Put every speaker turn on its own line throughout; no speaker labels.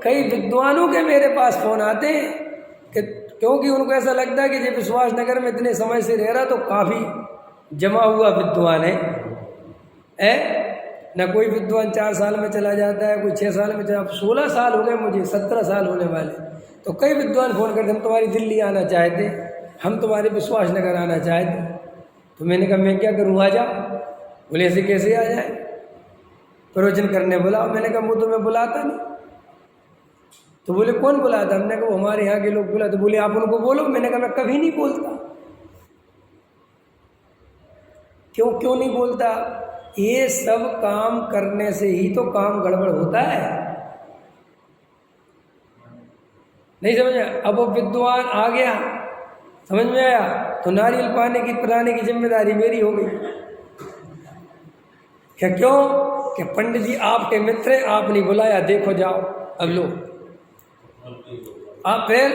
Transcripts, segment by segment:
कई विद्वानों के मेरे पास फोन आते हैं कि क्योंकि उनको ऐसा लगता है कि ये विश्वास नगर में इतने समय से रह रहा तो काफ़ी जमा हुआ विद्वान है ना। कोई विद्वान 4 साल में चला जाता है, कोई 6 साल में चला। 16 साल हो गए मुझे, 17 साल होने वाले। तो कई विद्वान फ़ोन करते हम तुम्हारी दिल्ली आना चाहते, हम तुम्हारे विश्वास नगर आना चाहते। तो मैंने कहा मैं क्या करूँ, आ जाओ। बोले ऐसे कैसे आ जाए, प्रवचन करने बुलाओ। मैंने कहा वो तो मैं बुलाता नहीं। तो बोले कौन बुलाता? हमने कहा हमारे यहाँ के लोग बुला। तो बोले आप उनको बोलो। मैंने कहा मैं कभी नहीं बोलता। क्यों नहीं बोलता? ये सब काम करने से ही तो काम गड़बड़ होता है। नहीं समझ में? अब वो विद्वान आ गया, समझ में आया, तो नारियल पाने की पिलाने की जिम्मेदारी मेरी हो गई। क्या क्यों? कि पंडित जी आपके मित्र हैं, आप नहीं बुलाया, देखो जाओ। अब लो आप फिर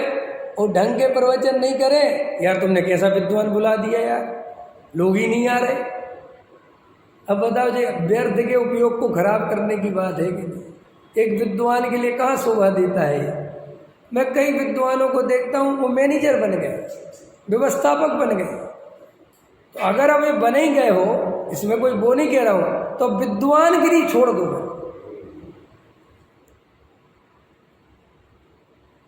वो ढंग के प्रवचन नहीं करे यार, तुमने कैसा विद्वान बुला दिया यार, लोग ही नहीं आ रहे। अब बताओ जी, व्यर्थ के उपयोग को खराब करने की बात है कि नहीं? एक विद्वान के लिए कहाँ शोभा देता है। मैं कई विद्वानों को देखता हूँ वो मैनेजर बन गए, व्यवस्थापक बन गए। तो अगर अब ये बने ही गए हो, इसमें कोई वो नहीं कह रहा हूँ, तो विद्वानगिरी छोड़ दो।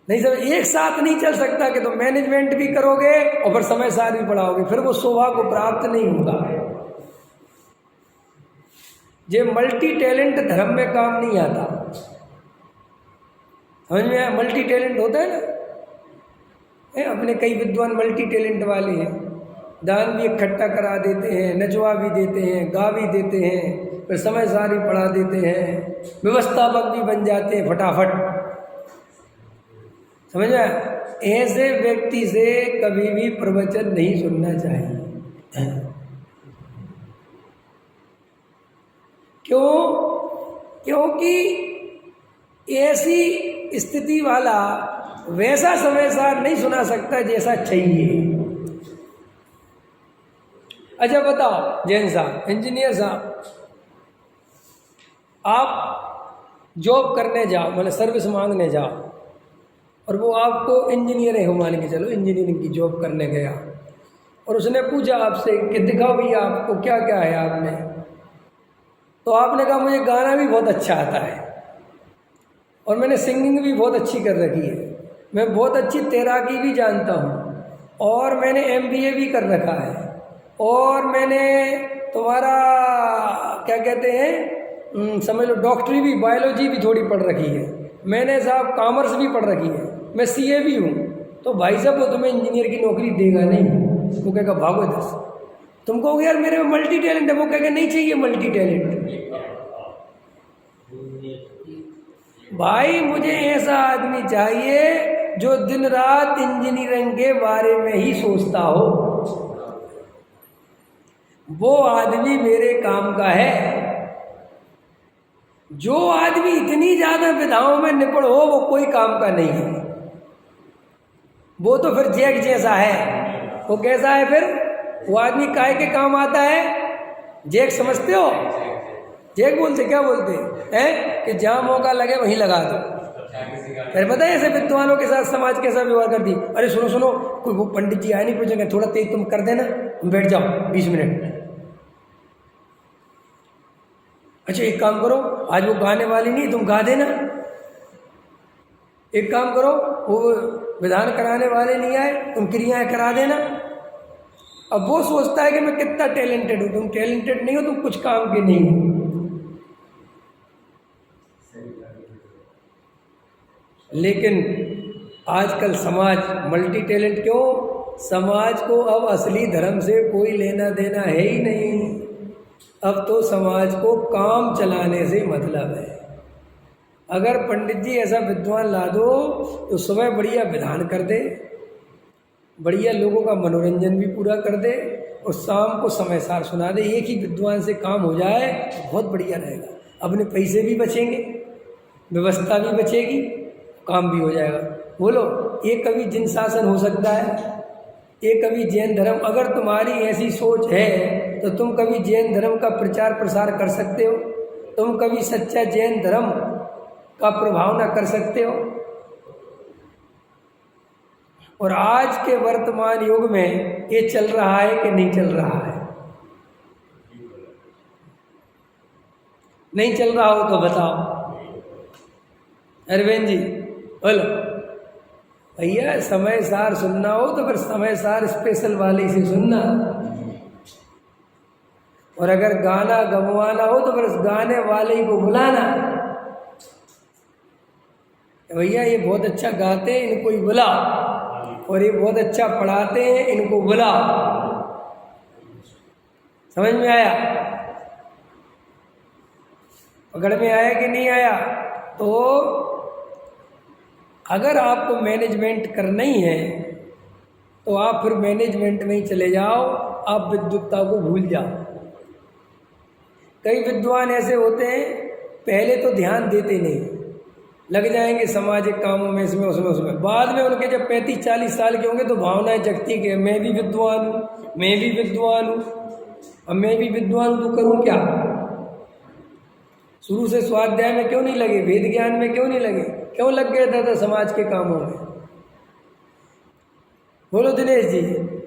नहीं सब एक साथ नहीं चल सकता कि तुम मैनेजमेंट भी करोगे और फिर समय सार भी पढ़ाओगे, फिर वो शोभा को प्राप्त नहीं होगा। ये मल्टी टैलेंट धर्म में काम नहीं आता। समझ में आया? मल्टी टैलेंट होता है ना, अपने कई विद्वान मल्टी टैलेंट वाले हैं, दान भी इकट्ठा करा देते हैं, नचवा भी देते हैं, गा भी देते हैं, फिर समय सारी पढ़ा देते हैं, व्यवस्थापक भी बन जाते हैं फटाफट। समझ में? ऐसे व्यक्ति से कभी भी प्रवचन नहीं सुनना चाहिए। क्यों? क्योंकि ऐसी स्थिति वाला वैसा समय सार नहीं सुना सकता जैसा चाहिए। अच्छा बताओ जैन साहब, इंजीनियर साहब, आप जॉब करने जाओ, मतलब सर्विस मांगने जाओ, और वो आपको इंजीनियर है, मान के चलो इंजीनियरिंग की जॉब करने गया, और उसने पूछा आपसे कि दिखाओ भैया आपको क्या क्या है आपने। तो आपने कहा मुझे गाना भी बहुत अच्छा आता है और मैंने सिंगिंग भी बहुत अच्छी कर रखी है, मैं बहुत अच्छी तैराकी भी जानता हूँ, और मैंने MBA भी कर रखा है, और मैंने तुम्हारा क्या कहते हैं, समझ लो डॉक्टरी भी, बायोलॉजी भी थोड़ी पढ़ रखी है, मैंने साहब कॉमर्स भी पढ़ रखी है, मैं CA भी हूँ। तो भाई साहब वो तुम्हें इंजीनियर की नौकरी देगा नहीं। वो कहेगा भागो इधर से। तुम कहोगे यार मेरे में मल्टी टैलेंट है, वो कहेगा नहीं चाहिए मल्टी टैलेंट। भाई मुझे ऐसा आदमी चाहिए जो दिन रात इंजीनियरिंग के बारे में ही सोचता हो, वो आदमी मेरे काम का है। जो आदमी इतनी ज्यादा विधाओं में निपुण हो वो कोई काम का नहीं है, वो तो फिर जैक जैसा है। वो कैसा है फिर? वो आदमी काहे के काम आता है? जैक समझते हो? जैक बोलते क्या बोलते हैं कि जहाँ मौका लगे वहीं लगा दो। फिर पता है ऐसे विद्वानों के साथ समाज कैसा व्यवहार कर दी। अरे सुनो सुनो, कोई वो पंडित जी आए नहीं, पूछेंगे थोड़ा तेज तुम कर देना, तुम बैठ जाओ 20 मिनट। अच्छा एक काम करो, आज वो गाने वाली नहीं, तुम गा देना। एक काम करो, वो विधान कराने वाले नहीं आए, तुम क्रियाएं करा देना। अब वो सोचता है कि मैं कितना टैलेंटेड हूं। तुम टैलेंटेड नहीं हो, तुम कुछ काम के नहीं हो। लेकिन आजकल समाज मल्टी टैलेंट क्यों? समाज को अब असली धर्म से कोई लेना देना है ही नहीं। अब तो समाज को काम चलाने से मतलब है। अगर पंडित जी ऐसा विद्वान ला दो तो सुबह बढ़िया विधान कर दे, बढ़िया लोगों का मनोरंजन भी पूरा कर दे, और शाम को समय सार सुना दे, एक ही विद्वान से काम हो जाए तो बहुत बढ़िया रहेगा। अपने पैसे भी बचेंगे, व्यवस्था भी बचेगी, काम भी हो जाएगा। बोलो एक कभी जिन शासन हो सकता है, एक कभी जैन धर्म। अगर तुम्हारी ऐसी सोच है तो तुम कभी जैन धर्म का प्रचार प्रसार कर सकते हो। तुम कभी सच्चा जैन धर्म का प्रभाव ना कर सकते हो? और आज के वर्तमान युग में ये चल रहा है कि नहीं चल रहा है? नहीं चल रहा हो तो बताओ। अरविंद जी बोलो। भैया समय सार सुनना हो तो फिर समय सार स्पेशल वाले से सुनना, और अगर गाना गंवाना हो तो फिर उस गाने वाले ही को बुलाना। भैया ये बहुत अच्छा गाते हैं, इनको ही बुला, और ये बहुत अच्छा पढ़ाते हैं, इनको बुला। समझ में आया? पकड़ में आया कि नहीं आया? तो अगर आपको मैनेजमेंट करना ही है तो आप फिर मैनेजमेंट में ही चले जाओ, आप विद्वत्ता को भूल जाओ। कई विद्वान ऐसे होते हैं, पहले तो ध्यान देते नहीं, लग जाएंगे सामाजिक कामों में, इसमें उसमें। बाद में उनके जब 35-40 साल के होंगे तो भावनाएं जगती कि मैं भी विद्वान हूँ, मैं भी विद्वान हूँ। अब मैं भी विद्वान हूँ तो करूँ क्या? शुरू से स्वाध्याय में क्यों नहीं लगे? वेद ज्ञान में क्यों नहीं लगे? क्यों लग गए दादा समाज के कामों में? बोलो दिनेश जी।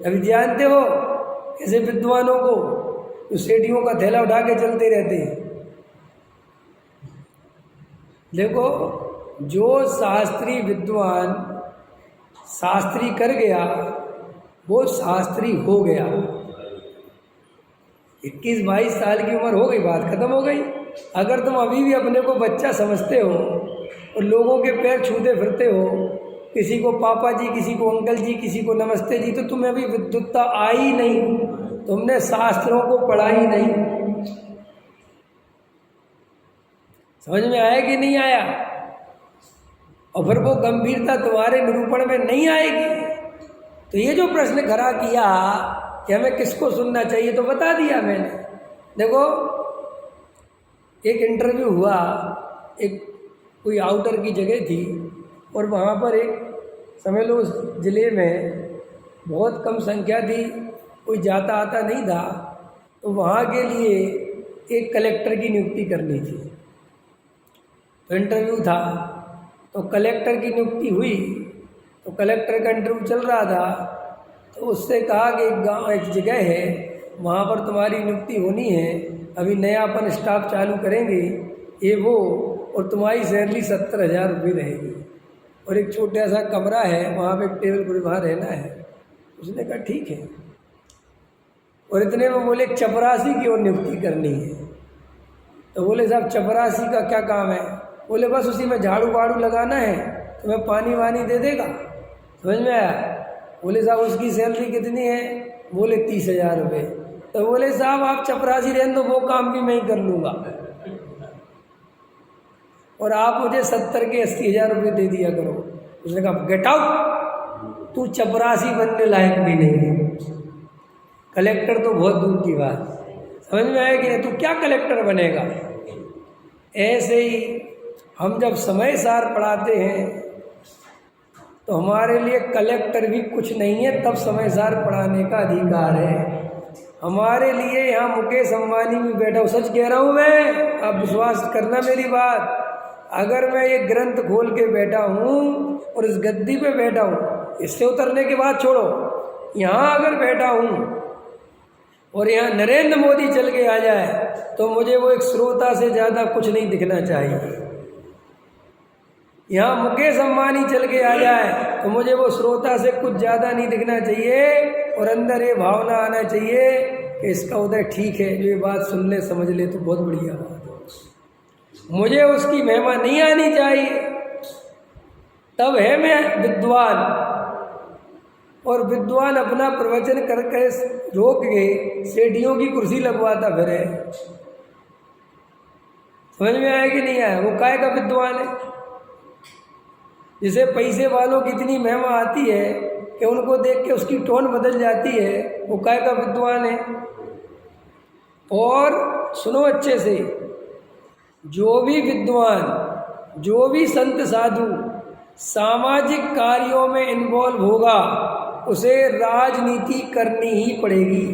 अभी जानते हो ऐसे विद्वानों को जो सेठियों का थैला उठा के चलते रहते हैं। देखो, जो शास्त्री विद्वान शास्त्री कर गया वो शास्त्री हो गया। 21-22 साल की उम्र हो गई, बात खत्म हो गई। अगर तुम अभी भी अपने को बच्चा समझते हो और लोगों के पैर छूते फिरते हो, किसी को पापा जी, किसी को अंकल जी, किसी को नमस्ते जी, तो तुम्हें अभी विद्वत्ता आई नहीं, तुमने शास्त्रों को पढ़ा ही नहीं। समझ में आया कि नहीं आया? और फिर वो गंभीरता तुम्हारे निरूपण में नहीं आएगी। तो ये जो प्रश्न खड़ा किया कि हमें किसको सुनना चाहिए, तो बता दिया मैंने। देखो, एक इंटरव्यू हुआ, एक कोई आउटर की जगह थी, और वहाँ पर एक समझ लो उस ज़िले में बहुत कम संख्या थी, कोई जाता आता नहीं था, तो वहाँ के लिए एक कलेक्टर की नियुक्ति करनी थी। तो इंटरव्यू था, तो कलेक्टर की नियुक्ति हुई, तो कलेक्टर का इंटरव्यू चल रहा था, तो उससे कहा कि एक गाँव, एक जगह है, वहाँ पर तुम्हारी नियुक्ति होनी है, अभी नया अपन स्टाफ चालू करेंगे, ये वो, और तुम्हारी सैलरी 70,000 रुपये रहेगी, और एक छोटा सा कमरा है, वहाँ पे एक टेबल पर वहाँ रहना है। उसने कहा ठीक है। और इतने में बोले चपरासी की ओर नियुक्ति करनी है। तो बोले साहब चपरासी का क्या काम है? बोले बस उसी में झाड़ू वाड़ू लगाना है, तुम्हें पानी वानी दे देगा। समझ में आया? बोले साहब उसकी सैलरी कितनी है? बोले 30,000 रुपये। तो बोले साहब आप चपरासी रहने दो, वो काम भी मैं ही कर लूँगा, और आप मुझे 70 के 80,000 रुपये दे दिया करो। उसने कहा गेट आउट, तू चपरासी बनने लायक भी नहीं है, कलेक्टर तो बहुत दूर की बात। समझ में आया कि नहीं? तू क्या कलेक्टर बनेगा? ऐसे ही हम जब समय सार पढ़ाते हैं तो हमारे लिए कलेक्टर भी कुछ नहीं है, तब समय सार पढ़ाने का अधिकार है हमारे लिए। यहाँ मुकेश अंबानी भी बैठा हूँ, सच कह रहा हूँ मैं, आप विश्वास करना मेरी बात। अगर मैं ये ग्रंथ खोल के बैठा हूँ और इस गद्दी पे बैठा हूँ, इससे उतरने के बाद छोड़ो, यहाँ अगर बैठा हूँ और यहाँ नरेंद्र मोदी चल के आ जाए तो मुझे वो एक श्रोता से ज़्यादा कुछ नहीं दिखना चाहिए। यहाँ मुकेश अंबानी चल के आ जाए तो मुझे वो श्रोता से कुछ ज़्यादा नहीं दिखना चाहिए, और अंदर ये भावना आना चाहिए कि इसका उदय ठीक है, जो ये बात सुन ले समझ ले तो बहुत बढ़िया बात है। मुझे उसकी महिमा नहीं आनी चाहिए, तब है मैं विद्वान। और विद्वान अपना प्रवचन करके रोक के सेठियों की कुर्सी लगवाता फिरे। समझ में आया कि नहीं आया? वो काय का विद्वान है? जिसे पैसे वालों की इतनी महिमा आती है कि उनको देख के उसकी टोन बदल जाती है, वो काय का विद्वान है? और सुनो अच्छे से, जो भी विद्वान, जो भी संत साधु सामाजिक कार्यों में इन्वॉल्व होगा, उसे राजनीति करनी ही पड़ेगी।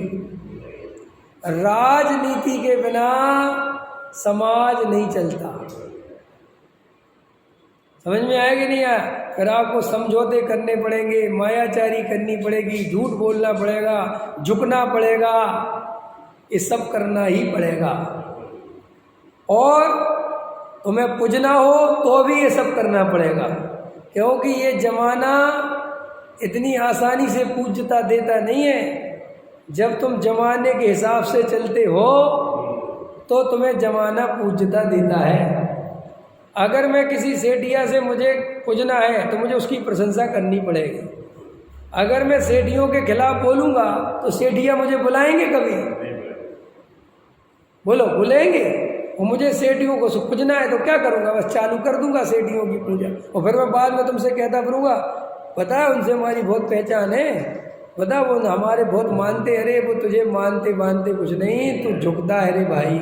राजनीति के बिना समाज नहीं चलता। समझ में आया कि नहीं आया? फिर आपको समझौते करने पड़ेंगे, मायाचारी करनी पड़ेगी, झूठ बोलना पड़ेगा, झुकना पड़ेगा, ये सब करना ही पड़ेगा। और तुम्हें पूजना हो तो भी ये सब करना पड़ेगा, क्योंकि ये जमाना इतनी आसानी से पूज्यता देता नहीं है। जब तुम जमाने के हिसाब से चलते हो तो तुम्हें जमाना पूज्यता देता है। अगर मैं किसी सेठिया से मुझे पूजना है तो मुझे उसकी प्रशंसा करनी पड़ेगी। अगर मैं सेठियों के खिलाफ बोलूँगा तो सेठिया मुझे बुलाएंगे कभी? बोलो, बुलाएंगे? और मुझे सेठियों को पूजना है तो क्या करूँगा? बस चालू कर दूंगा सेठियों की पूजा, और फिर मैं बाद में तुमसे कहता फिरूँगा, पता है उनसे हमारी बहुत पहचान है, पता वो हमारे बहुत मानते, अरे वो तुझे मानते मानते कुछ नहीं, तू झुकता है रे भाई।